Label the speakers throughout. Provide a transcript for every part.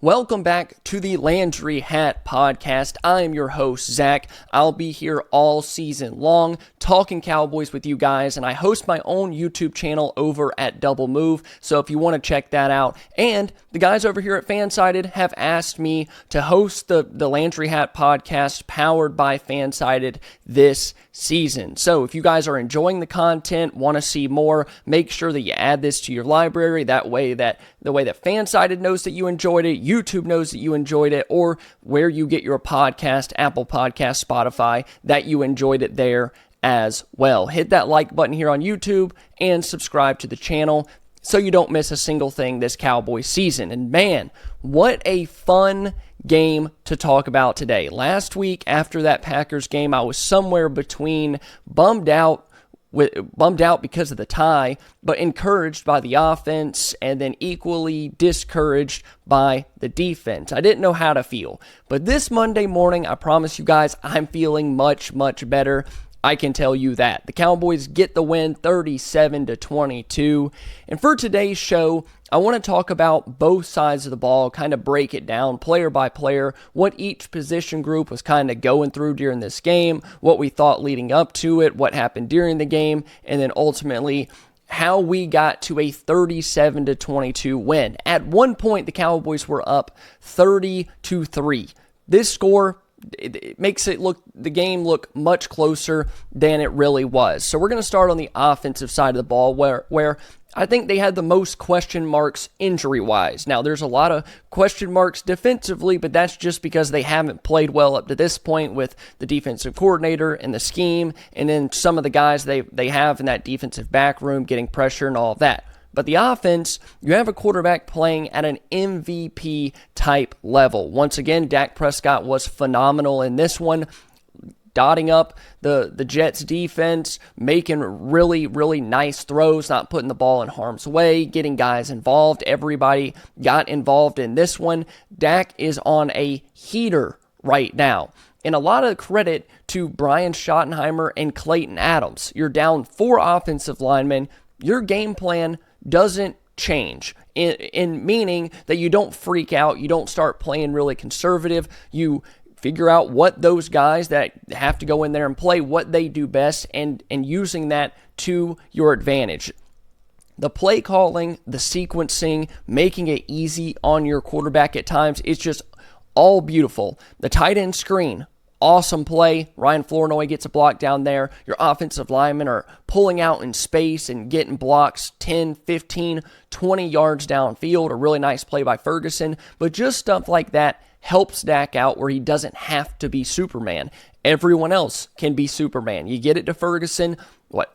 Speaker 1: Welcome back to the Landry Hat podcast. I am your host, Zach. I'll be here all season long talking Cowboys with you guys, and I host my own YouTube channel over at Double Move, so if you want to check that out. And the guys over here at FanSided have asked me to host the Landry Hat podcast powered by FanSided this season. So if you guys are enjoying the content, want to see more, make sure that you add this to your library. That way that the way that FanSided knows that you enjoyed it, YouTube knows that you enjoyed it, or where you get your podcast, Apple Podcast, Spotify, that you enjoyed it there as well. Hit that like button here on YouTube and subscribe to the channel so you don't miss a single thing this Cowboys season. And man, what a fun game to talk about today. Last week after that Packers game, I was somewhere between bummed out because of the tie, but encouraged by the offense, and then equally discouraged by the defense. I didn't know how to feel. But this Monday morning, I promise you guys, I'm feeling much, much better. I can tell you that. The Cowboys get the win 37-22. And for today's show, I want to talk about both sides of the ball, kind of break it down player by player, what each position group was kind of going through during this game, what we thought leading up to it, what happened during the game, and then ultimately how we got to a 37-22 win. At one point, the Cowboys were up 30-3. This score, it makes the game look much closer than it really was. So we're going to start on the offensive side of the ball where I think they had the most question marks injury-wise. Now, there's a lot of question marks defensively, but that's just because they haven't played well up to this point with the defensive coordinator and the scheme, and then some of the guys they have in that defensive back room getting pressure and all of that. But the offense, you have a quarterback playing at an MVP type level. Once again, Dak Prescott was phenomenal in this one, dotting up the Jets defense, making really, really nice throws, not putting the ball in harm's way, getting guys involved. Everybody got involved in this one. Dak is on a heater right now. And a lot of credit to Brian Schottenheimer and Clayton Adams. You're down 4 offensive linemen. Your game plan doesn't change in meaning that you don't freak out. You don't start playing really conservative. You figure out what those guys that have to go in there and play, what they do best, and using that to your advantage. The play calling, the sequencing, making it easy on your quarterback at times, it's just all beautiful. The tight end screen, awesome play. Ryan Flournoy gets a block down there. Your offensive linemen are pulling out in space and getting blocks 10, 15, 20 yards downfield. A really nice play by Ferguson. But just stuff like that helps Dak out where he doesn't have to be Superman. Everyone else can be Superman. You get it to Ferguson,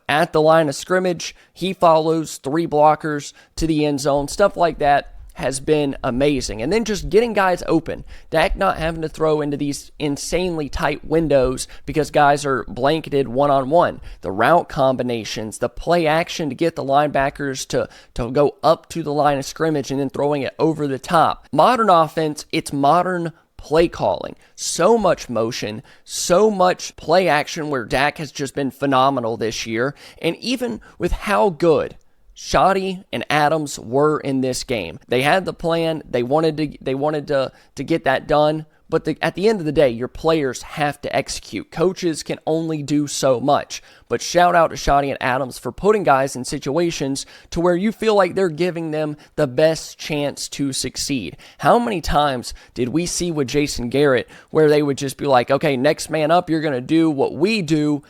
Speaker 1: at the line of scrimmage, he follows 3 blockers to the end zone. Stuff like that has been amazing. And then just getting guys open. Dak not having to throw into these insanely tight windows because guys are blanketed one-on-one. The route combinations, the play action to get the linebackers to go up to the line of scrimmage and then throwing it over the top. Modern offense, it's modern play calling. So much motion, so much play action where Dak has just been phenomenal this year. And even with how good Shoddy and Adams were in this game. They had the plan. They wanted to get that done. But at the end of the day, your players have to execute. Coaches can only do so much. But shout out to Shoddy and Adams for putting guys in situations to where you feel like they're giving them the best chance to succeed. How many times did we see with Jason Garrett where they would just be like, okay, next man up, you're going to do what we do,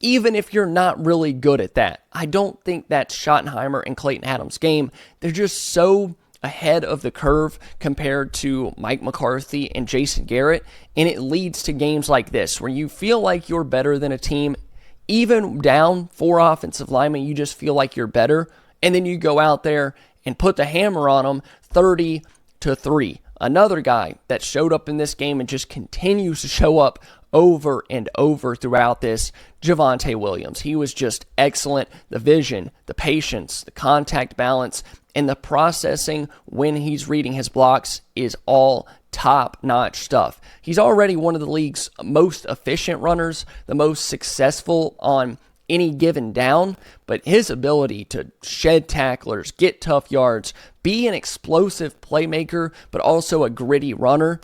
Speaker 1: even if you're not really good at that? I don't think that's Schottenheimer and Clayton Adams' game. They're just so ahead of the curve compared to Mike McCarthy and Jason Garrett, and it leads to games like this where you feel like you're better than a team. Even down 4 offensive linemen, you just feel like you're better, and then you go out there and put the hammer on them 30-3. Another guy that showed up in this game and just continues to show up over and over throughout this, Javonte Williams. He was just excellent. The vision, the patience, the contact balance, and the processing when he's reading his blocks is all top-notch stuff. He's already one of the league's most efficient runners, the most successful on any given down, but his ability to shed tacklers, get tough yards, be an explosive playmaker, but also a gritty runner,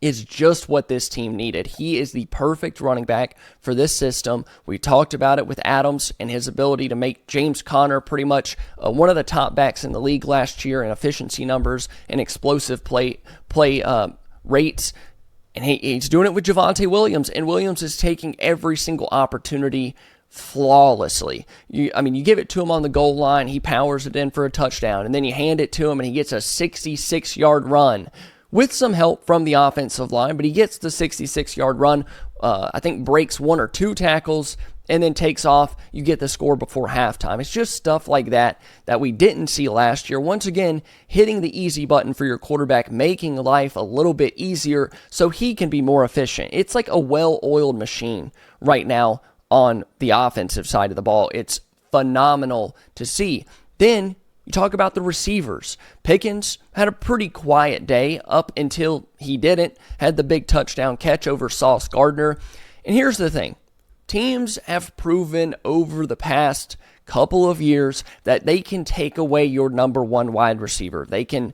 Speaker 1: is just what this team needed. He is the perfect running back for this system. We talked about it with Adams and his ability to make James Conner pretty much one of the top backs in the league last year in efficiency numbers and explosive play rates. And he's doing it with Javonte Williams, and Williams is taking every single opportunity flawlessly. You give it to him on the goal line, he powers it in for a touchdown, and then you hand it to him and he gets a 66-yard run with some help from the offensive line, but he gets the 66-yard run, I think breaks one or two tackles, and then takes off. You get the score before halftime. It's just stuff like that we didn't see last year. Once again, hitting the easy button for your quarterback, making life a little bit easier so he can be more efficient. It's like a well-oiled machine right now on the offensive side of the ball. It's phenomenal to see. Then you talk about the receivers. Pickens had a pretty quiet day up until he didn't. Had the big touchdown catch over Sauce Gardner. And here's the thing. Teams have proven over the past couple of years that they can take away your number one wide receiver. They can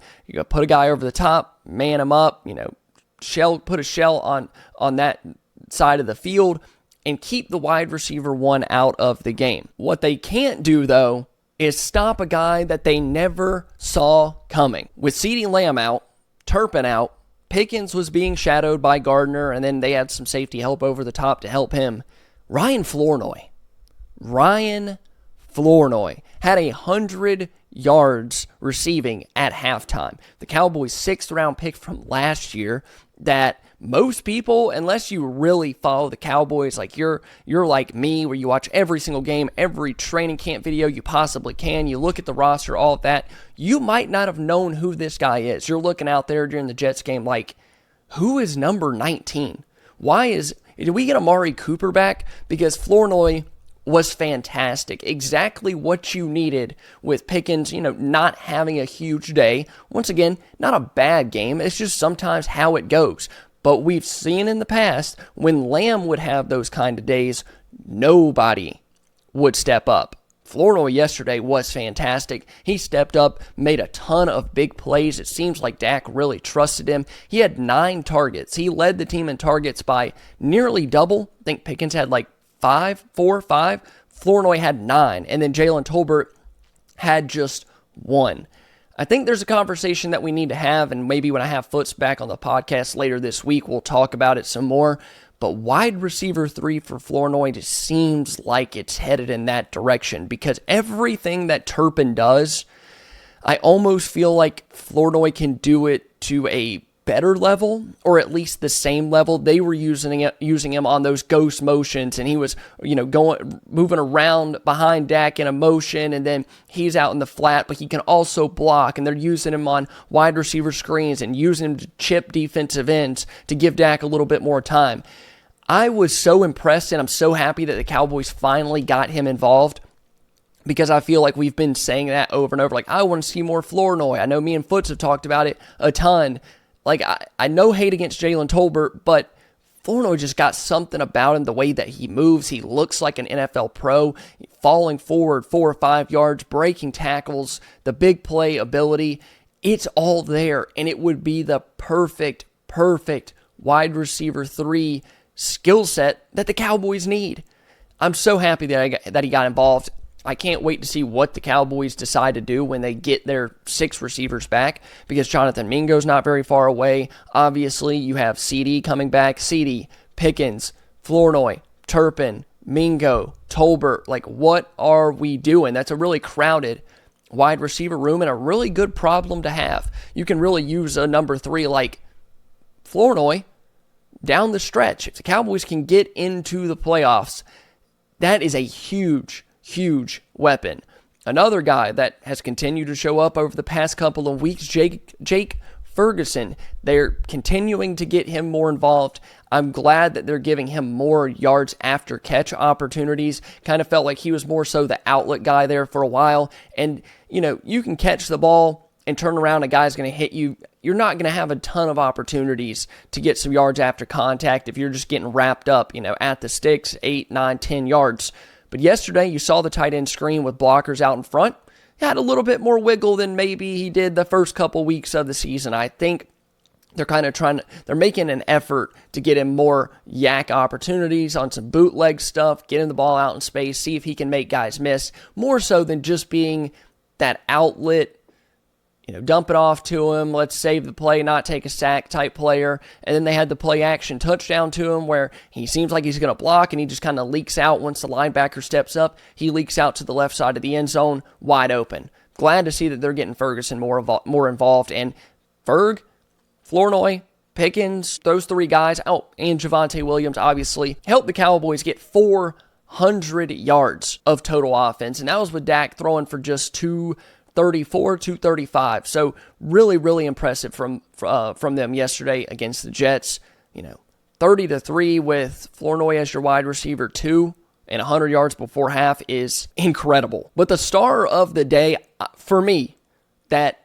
Speaker 1: put a guy over the top, man him up, put a shell on that side of the field, and keep the wide receiver one out of the game. What they can't do, though, is stop a guy that they never saw coming. With Ceedee Lamb out, Turpin out, Pickens was being shadowed by Gardner, and then they had some safety help over the top to help him. Ryan Flournoy had 100 yards receiving at halftime. The Cowboys' 6th-round pick from last year that most people, unless you really follow the Cowboys, like you're like me, where you watch every single game, every training camp video you possibly can, you look at the roster, all of that, you might not have known who this guy is. You're looking out there during the Jets game like, who is number 19? Did we get Amari Cooper back? Because Flournoy was fantastic. Exactly what you needed with Pickens, not having a huge day. Once again, not a bad game. It's just sometimes how it goes. But we've seen in the past, when Lamb would have those kind of days, nobody would step up. Flournoy yesterday was fantastic. He stepped up, made a ton of big plays. It seems like Dak really trusted him. He had 9 targets. He led the team in targets by nearly double. I think Pickens had like 4 or 5. Flournoy had 9. And then Jalen Tolbert had just 1. I think there's a conversation that we need to have, and maybe when I have Foots back on the podcast later this week, we'll talk about it some more. But wide receiver 3 for Flournoy just seems like it's headed in that direction, because everything that Turpin does, I almost feel like Flournoy can do it to a better level, or at least the same level. They were using him on those ghost motions, and he was, moving around behind Dak in a motion, and then he's out in the flat, but he can also block, and they're using him on wide receiver screens and using him to chip defensive ends to give Dak a little bit more time. I was so impressed, and I'm so happy that the Cowboys finally got him involved, because I feel like we've been saying that over and over. Like, I want to see more Flournoy. I know me and Foots have talked about it a ton. Like, I no hate against Jalen Tolbert, but Flournoy just got something about him, the way that he moves. He looks like an NFL pro, falling forward 4 or 5 yards, breaking tackles, the big play ability. It's all there, and it would be the perfect wide receiver 3 skill set that the Cowboys need. I'm so happy that he got involved. I can't wait to see what the Cowboys decide to do when they get their 6 receivers back, because Jonathan Mingo's not very far away. Obviously, you have Ceedee coming back. Ceedee, Pickens, Flournoy, Turpin, Mingo, Tolbert. Like, what are we doing? That's a really crowded wide receiver room and a really good problem to have. You can really use a number 3 like Flournoy down the stretch. If the Cowboys can get into the playoffs, that is a huge weapon. Another guy that has continued to show up over the past couple of weeks, Jake Ferguson. They're continuing to get him more involved. I'm glad that they're giving him more yards after catch opportunities. Kind of felt like he was more so the outlet guy there for a while. And, you can catch the ball and turn around, a guy's going to hit you. You're not going to have a ton of opportunities to get some yards after contact if you're just getting wrapped up, at the sticks, 8, 9, 10 yards. But yesterday, you saw the tight end screen with blockers out in front. had a little bit more wiggle than maybe he did the first couple weeks of the season. I think they're kind of they're making an effort to get him more yak opportunities on some bootleg stuff, getting the ball out in space, see if he can make guys miss, more so than just being that outlet, dump it off to him, let's save the play, not take a sack type player. And then they had the play action touchdown to him where he seems like he's going to block and he just kind of leaks out once the linebacker steps up. He leaks out to the left side of the end zone, wide open. Glad to see that they're getting Ferguson more involved. And Ferg, Flournoy, Pickens, those three guys, and Javonte Williams, obviously, helped the Cowboys get 400 yards of total offense. And that was with Dak throwing for just 234, 235. So really, really impressive from them yesterday against the Jets. 30-3 with Flournoy as your wide receiver 2 and 100 yards before half is incredible. But the star of the day, for me, that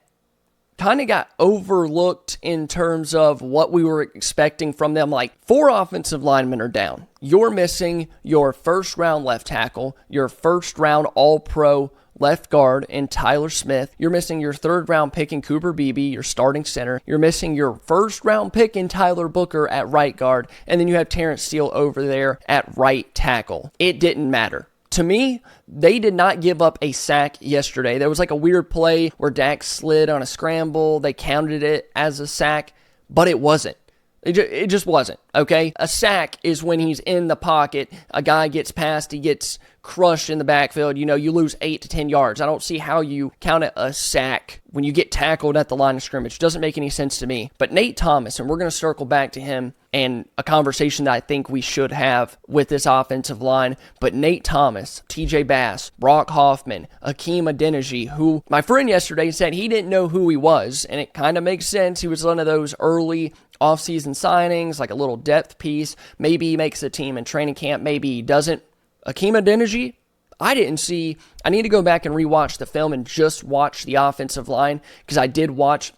Speaker 1: kind of got overlooked in terms of what we were expecting from them. Like 4 offensive linemen are down. You're missing your first round left tackle, your first round all-pro left guard in Tyler Smith. You're missing your 3rd round pick in Cooper Beebe, your starting center. You're missing your 1st round pick in Tyler Booker at right guard. And then you have Terrence Steele over there at right tackle. It didn't matter. To me, they did not give up a sack yesterday. There was like a weird play where Dak slid on a scramble. They counted it as a sack, but it wasn't. It just wasn't, okay? A sack is when he's in the pocket, a guy gets past, he gets crushed in the backfield, you lose 8 to 10 yards. I don't see how you count it a sack when you get tackled at the line of scrimmage. Doesn't make any sense to me. But Nate Thomas, and we're going to circle back to him and a conversation that I think we should have with this offensive line. But Nate Thomas, TJ Bass, Brock Hoffman, Hakeem Adeniji, who my friend yesterday said he didn't know who he was, and it kind of makes sense. He was one of those early offseason signings, like a little depth piece. Maybe he makes a team in training camp, maybe he doesn't. Hakeem Adeniji, I didn't see. I need to go back and rewatch the film and just watch the offensive line, because I did watch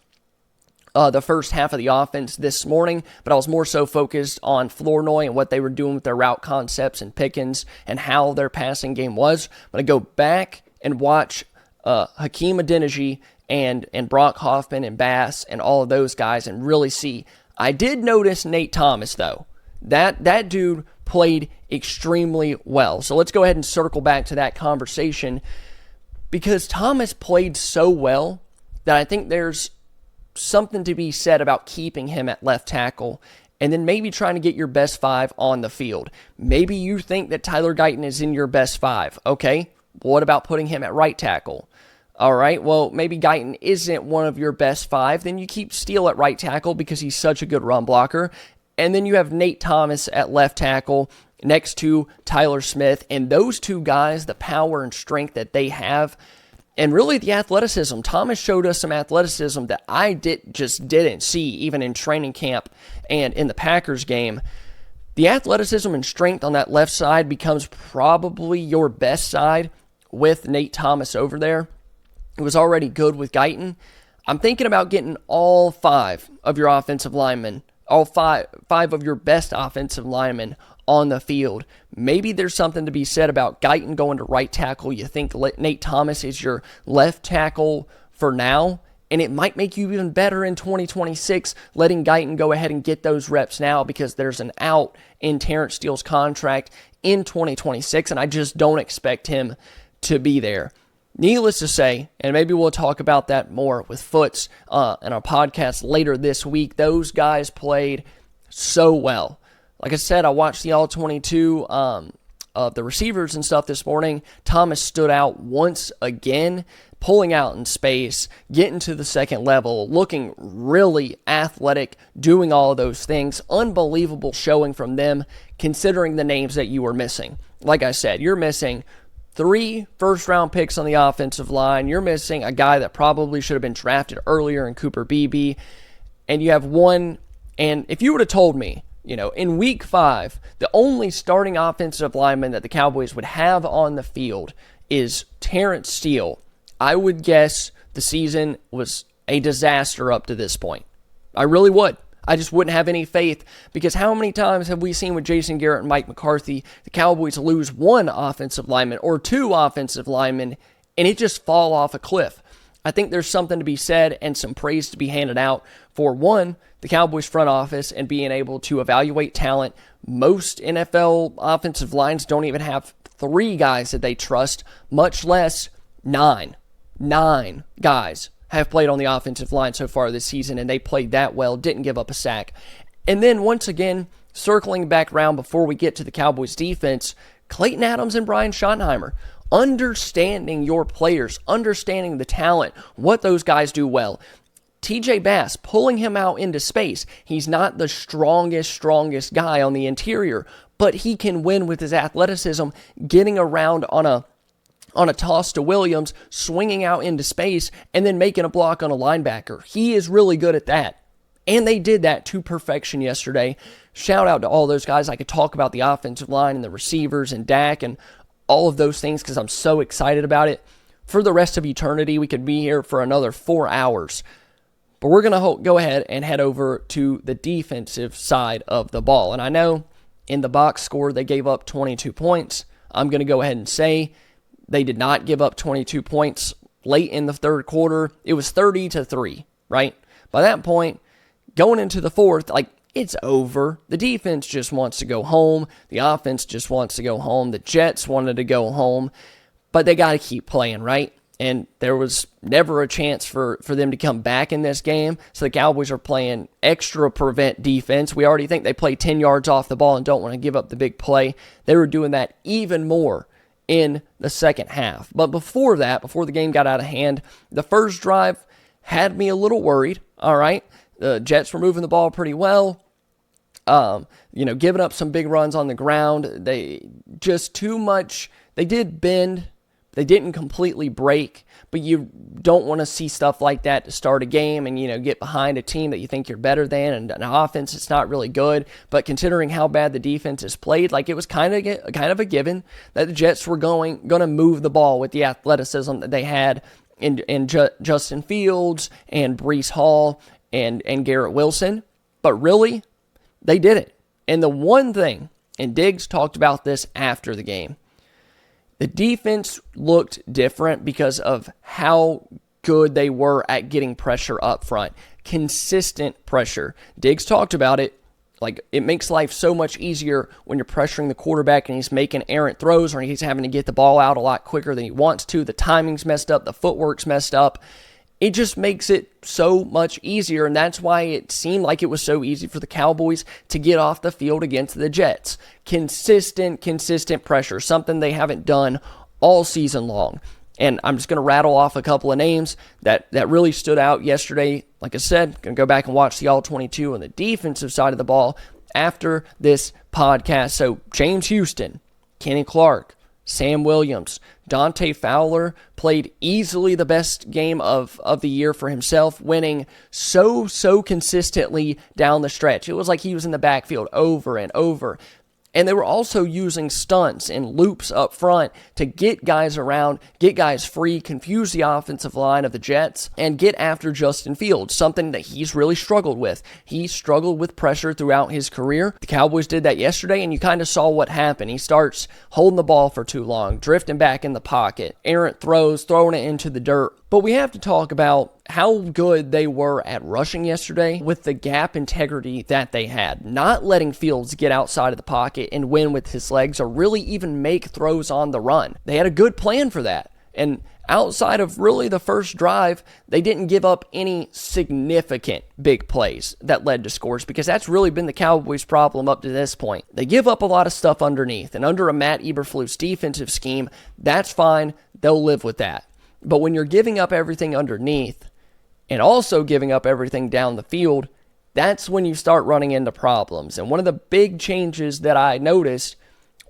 Speaker 1: the first half of the offense this morning, but I was more so focused on Flournoy and what they were doing with their route concepts and Pickens and how their passing game was. But I go back and watch Hakeem Adeniji and Brock Hoffman and Bass and all of those guys and really see. I did notice Nate Thomas, though. That dude played extremely well. So let's go ahead and circle back to that conversation, because Thomas played so well that I think there's something to be said about keeping him at left tackle and then maybe trying to get your best 5 on the field. Maybe you think that Tyler Guyton is in your best 5. Okay, what about putting him at right tackle? All right, well, maybe Guyton isn't one of your best 5. Then you keep Steele at right tackle because he's such a good run blocker. And then you have Nate Thomas at left tackle next to Tyler Smith. And those two guys, the power and strength that they have, and really the athleticism. Thomas showed us some athleticism that I didn't see even in training camp and in the Packers game. The athleticism and strength on that left side becomes probably your best side with Nate Thomas over there. It was already good with Guyton. I'm thinking about getting all 5 of your offensive linemen, all five of your best offensive linemen on the field. Maybe there's something to be said about Guyton going to right tackle. You think Nate Thomas is your left tackle for now, and it might make you even better in 2026, letting Guyton go ahead and get those reps now, because there's an out in Terrence Steele's contract in 2026, and I just don't expect him to be there. Needless to say, and maybe we'll talk about that more with Foots in our podcast later this week, those guys played so well. Like I said, I watched the All-22 of the receivers and stuff this morning. Thomas stood out once again, pulling out in space, getting to the second level, looking really athletic, doing all of those things. Unbelievable showing from them, considering the names that you were missing. Like I said, you're missing 3 first-round picks on the offensive line. You're missing a guy that probably should have been drafted earlier in Cooper Beebe. And you have one, and if you would have told me, in week 5, the only starting offensive lineman that the Cowboys would have on the field is Terrence Steele, I would guess the season was a disaster up to this point. I really would. I just wouldn't have any faith, because how many times have we seen with Jason Garrett and Mike McCarthy, the Cowboys lose 1 offensive lineman or 2 offensive linemen and it just fall off a cliff. I think there's something to be said and some praise to be handed out for, one, the Cowboys front office and being able to evaluate talent. Most NFL offensive lines don't even have 3 guys that they trust, much less 9. 9 guys have played on the offensive line so far this season, and they played that well, didn't give up a sack. And then once again, circling back around before we get to the Cowboys defense, Clayton Adams and Brian Schottenheimer, understanding your players, understanding the talent, what those guys do well. TJ Bass, pulling him out into space. He's not the strongest guy on the interior, but he can win with his athleticism, getting around on a toss to Williams, swinging out into space, and then making a block on a linebacker. He is really good at that. And they did that to perfection yesterday. Shout out to all those guys. I could talk about the offensive line and the receivers and Dak and all of those things because I'm so excited about it. For the rest of eternity, we could be here for another 4 hours. But we're going to go ahead and head over to the defensive side of the ball. And I know in the box score they gave up 22 points. I'm going to go ahead and say they did not give up 22 points late in the third quarter. It was 30-3, right? By that point, going into the fourth, it's over. The defense just wants to go home. The offense just wants to go home. The Jets wanted to go home. But they got to keep playing, right? And there was never a chance for them to come back in this game. So the Cowboys are playing extra prevent defense. We already think they play 10 yards off the ball and don't want to give up the big play. They were doing that even more in the second half. But before that, before the game got out of hand, the first drive had me a little worried, all right? The Jets were moving the ball pretty well. Giving up some big runs on the ground. They just too much. They did bend. They didn't completely break, but you don't want to see stuff like that to start a game and, get behind a team that you think you're better than, and an offense that's not really good. But considering how bad the defense has played, it was kind of a given that the Jets were going to move the ball with the athleticism that they had in Justin Fields and Breece Hall and Garrett Wilson. But really, they did it. And the one thing, and Diggs talked about this after the game, the defense looked different because of how good they were at getting pressure up front. Consistent pressure. Diggs talked about it. It makes life so much easier when you're pressuring the quarterback and he's making errant throws or he's having to get the ball out a lot quicker than he wants to. The timing's messed up. The footwork's messed up. It just makes it so much easier, and that's why it seemed like it was so easy for the Cowboys to get off the field against the Jets. Consistent pressure, something they haven't done all season long. And I'm just going to rattle off a couple of names that really stood out yesterday. Like I said, going to go back and watch the All-22 on the defensive side of the ball after this podcast. So James Houston, Kenny Clark, Sam Williams, Dante Fowler played easily the best game of the year for himself, winning so consistently down the stretch. It was like he was in the backfield over and over. And they were also using stunts and loops up front to get guys around, get guys free, confuse the offensive line of the Jets, and get after Justin Fields, something that he's really struggled with. He struggled with pressure throughout his career. The Cowboys did that yesterday, and you kind of saw what happened. He starts holding the ball for too long, drifting back in the pocket, errant throws, throwing it into the dirt. But we have to talk about how good they were at rushing yesterday with the gap integrity that they had. Not letting Fields get outside of the pocket and win with his legs or really even make throws on the run. They had a good plan for that. And outside of really the first drive, they didn't give up any significant big plays that led to scores because that's really been the Cowboys' problem up to this point. They give up a lot of stuff underneath, and under a Matt Eberflus defensive scheme, that's fine. They'll live with that. But when you're giving up everything underneath and also giving up everything down the field, that's when you start running into problems. And one of the big changes that I noticed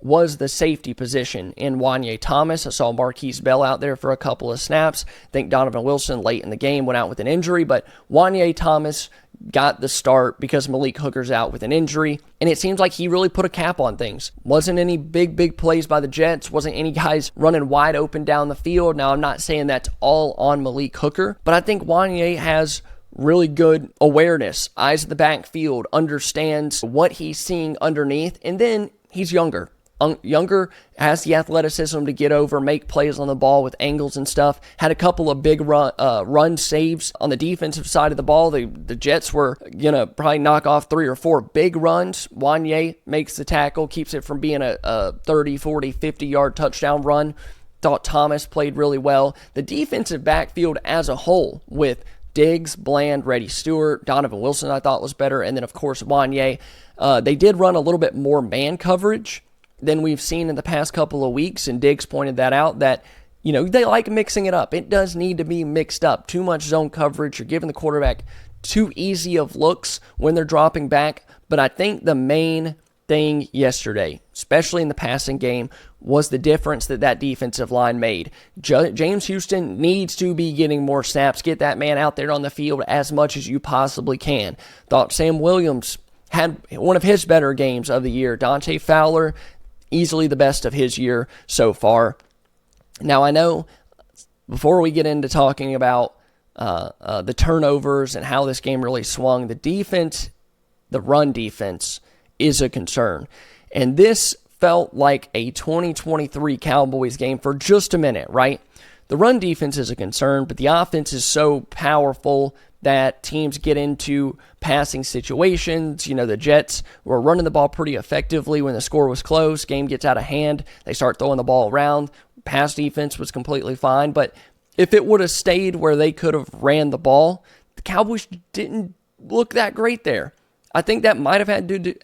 Speaker 1: was the safety position in Wanye Thomas. I saw Marquise Bell out there for a couple of snaps. I think Donovan Wilson late in the game went out with an injury, but Wanye Thomas got the start because Malik Hooker's out with an injury, and it seems like he really put a cap on things. Wasn't any big plays by the Jets, wasn't any guys running wide open down the field. Now, I'm not saying that's all on Malik Hooker, but I think Wanye has really good awareness, eyes at the backfield, understands what he's seeing underneath, and then he's younger. younger, has the athleticism to get over, make plays on the ball with angles and stuff. Had a couple of big run saves on the defensive side of the ball. The Jets were going to probably knock off 3 or 4 big runs. Wanye makes the tackle, keeps it from being a 30, 40, 50-yard touchdown run. Thought Thomas played really well. The defensive backfield as a whole with Diggs, Bland, Reddy Stewart, Donovan Wilson I thought was better, and then of course Wanye. They did run a little bit more man coverage than we've seen in the past couple of weeks, and Diggs pointed that out, that they like mixing it up. It does need to be mixed up. Too much zone coverage. You're giving the quarterback too easy of looks when they're dropping back. But I think the main thing yesterday, especially in the passing game, was the difference that defensive line made. James Houston needs to be getting more snaps. Get that man out there on the field as much as you possibly can. Thought Sam Williams had one of his better games of the year. Dante Fowler, easily the best of his year so far. Now, I know before we get into talking about the turnovers and how this game really swung, the defense, the run defense, is a concern. And this felt like a 2023 Cowboys game for just a minute, right? The run defense is a concern, but the offense is so powerful that teams get into passing situations. The Jets were running the ball pretty effectively when the score was close. Game gets out of hand. They start throwing the ball around. Pass defense was completely fine, but if it would have stayed where they could have ran the ball, the Cowboys didn't look that great there. I think that might have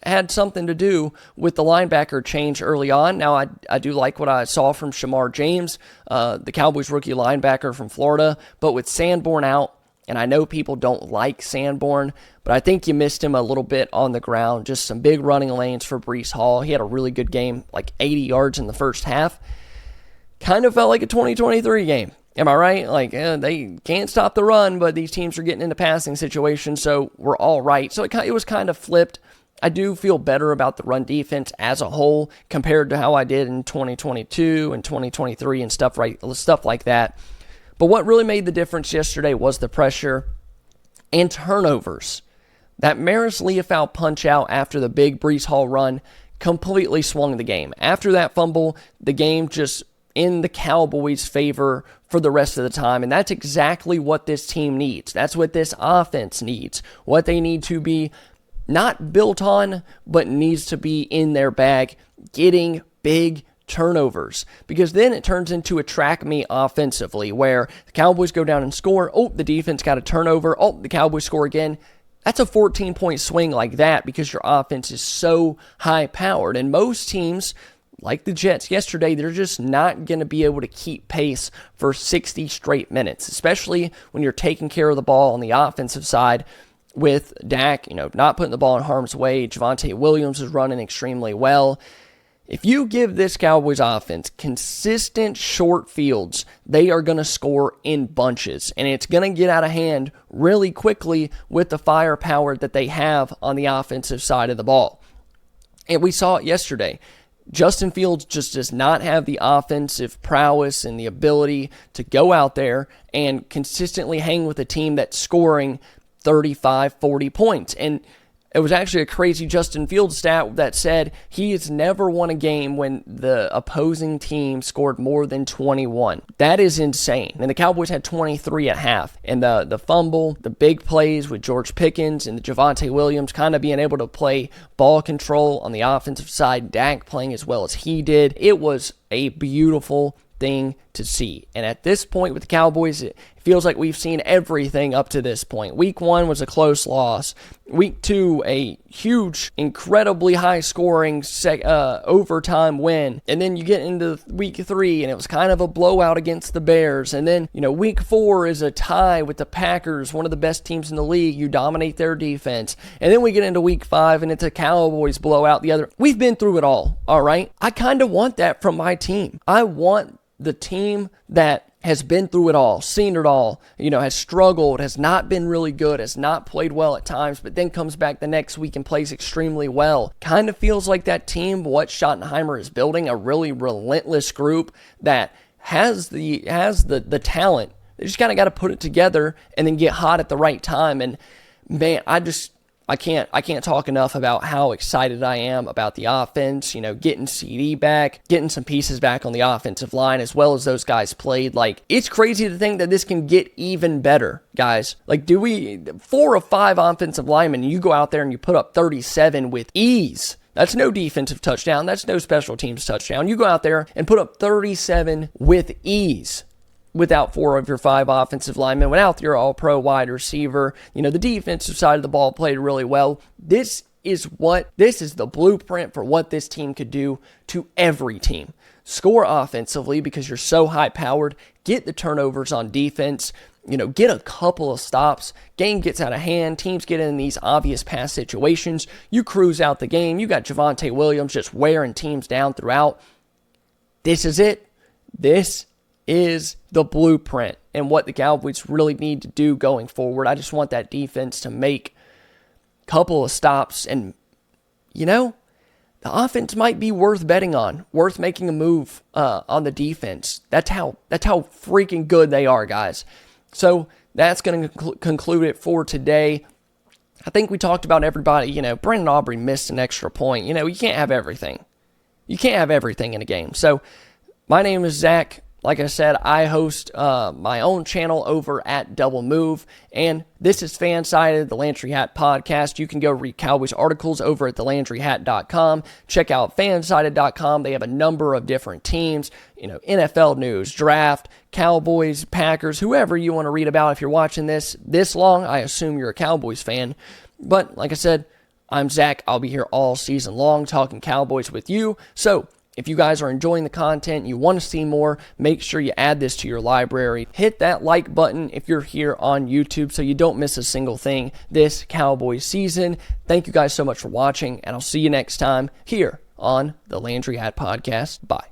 Speaker 1: had something to do with the linebacker change early on. Now, I do like what I saw from Shamar James, the Cowboys rookie linebacker from Florida, but with Sanborn out, and I know people don't like Sanborn, but I think you missed him a little bit on the ground. Just some big running lanes for Breece Hall. He had a really good game, like 80 yards in the first half. Kind of felt like a 2023 game. Am I right? They can't stop the run, but these teams are getting into passing situations, so we're all right. So it was kind of flipped. I do feel better about the run defense as a whole compared to how I did in 2022 and 2023 and stuff like that. But what really made the difference yesterday was the pressure and turnovers. That Maris Leofau punch out after the big Breece Hall run completely swung the game. After that fumble, the game just in the Cowboys' favor for the rest of the time, and that's exactly what this team needs. That's what this offense needs. What they need to be not built on, but needs to be in their bag, getting big turnovers, because then it turns into a track meet offensively where the Cowboys go down and score. Oh, the defense got a turnover. Oh, the Cowboys score again. That's a 14-point swing like that because your offense is so high-powered, and most teams, like the Jets yesterday, they're just not going to be able to keep pace for 60 straight minutes, especially when you're taking care of the ball on the offensive side with Dak, not putting the ball in harm's way. Javonte Williams is running extremely well. If you give this Cowboys offense consistent short fields, they are going to score in bunches, and it's going to get out of hand really quickly with the firepower that they have on the offensive side of the ball. And we saw it yesterday. Justin Fields just does not have the offensive prowess and the ability to go out there and consistently hang with a team that's scoring 35, 40 points. And it was actually a crazy Justin Fields stat that said he has never won a game when the opposing team scored more than 21. That is insane. And the Cowboys had 23 at half. And the fumble, the big plays with George Pickens and the Javonte Williams kind of being able to play ball control on the offensive side, Dak playing as well as he did. It was a beautiful thing to see. And at this point with the Cowboys, it feels like we've seen everything up to this point. Week 1 was a close loss. Week 2, a huge, incredibly high-scoring overtime win. And then you get into Week 3, and it was kind of a blowout against the Bears. And then, Week 4 is a tie with the Packers, one of the best teams in the league. You dominate their defense. And then we get into Week 5, and it's a Cowboys blowout the other. We've been through it all right? I kind of want that from my team. I want the team that has been through it all, seen it all, has struggled, has not been really good, has not played well at times, but then comes back the next week and plays extremely well. Kind of feels like that team, what Schottenheimer is building, a really relentless group that has the talent. They just kind of got to put it together and then get hot at the right time. And man, I can't talk enough about how excited I am about the offense, getting Ceedee back, getting some pieces back on the offensive line, as well as those guys played. Like, it's crazy to think that this can get even better, guys. Like, 4 of 5 offensive linemen, you go out there and you put up 37 with ease. That's no defensive touchdown. That's no special teams touchdown. You go out there and put up 37 with ease without 4 of your 5 offensive linemen, without your all-pro wide receiver. The defensive side of the ball played really well. This is the blueprint for what this team could do to every team. Score offensively because you're so high-powered. Get the turnovers on defense. Get a couple of stops. Game gets out of hand. Teams get in these obvious pass situations. You cruise out the game. You got Javonte Williams just wearing teams down throughout. This is it. This is the blueprint and what the Cowboys really need to do going forward. I just want that defense to make a couple of stops, and the offense might be worth betting on, worth making a move on the defense. That's how freaking good they are, guys. So that's going to conclude it for today. I think we talked about everybody. Brandon Aubrey missed an extra point. You can't have everything. You can't have everything in a game. So my name is Zach. Like I said, I host my own channel over at Double Move, and this is FanSided, the Landry Hat podcast. You can go read Cowboys articles over at thelandryhat.com. Check out fansided.com. They have a number of different teams, NFL news, draft, Cowboys, Packers, whoever you want to read about. If you're watching this long, I assume you're a Cowboys fan. But like I said, I'm Zach. I'll be here all season long talking Cowboys with you. So if you guys are enjoying the content, you want to see more, make sure you add this to your library. Hit that like button if you're here on YouTube so you don't miss a single thing this Cowboys season. Thank you guys so much for watching, and I'll see you next time here on the Landry Hat Podcast. Bye.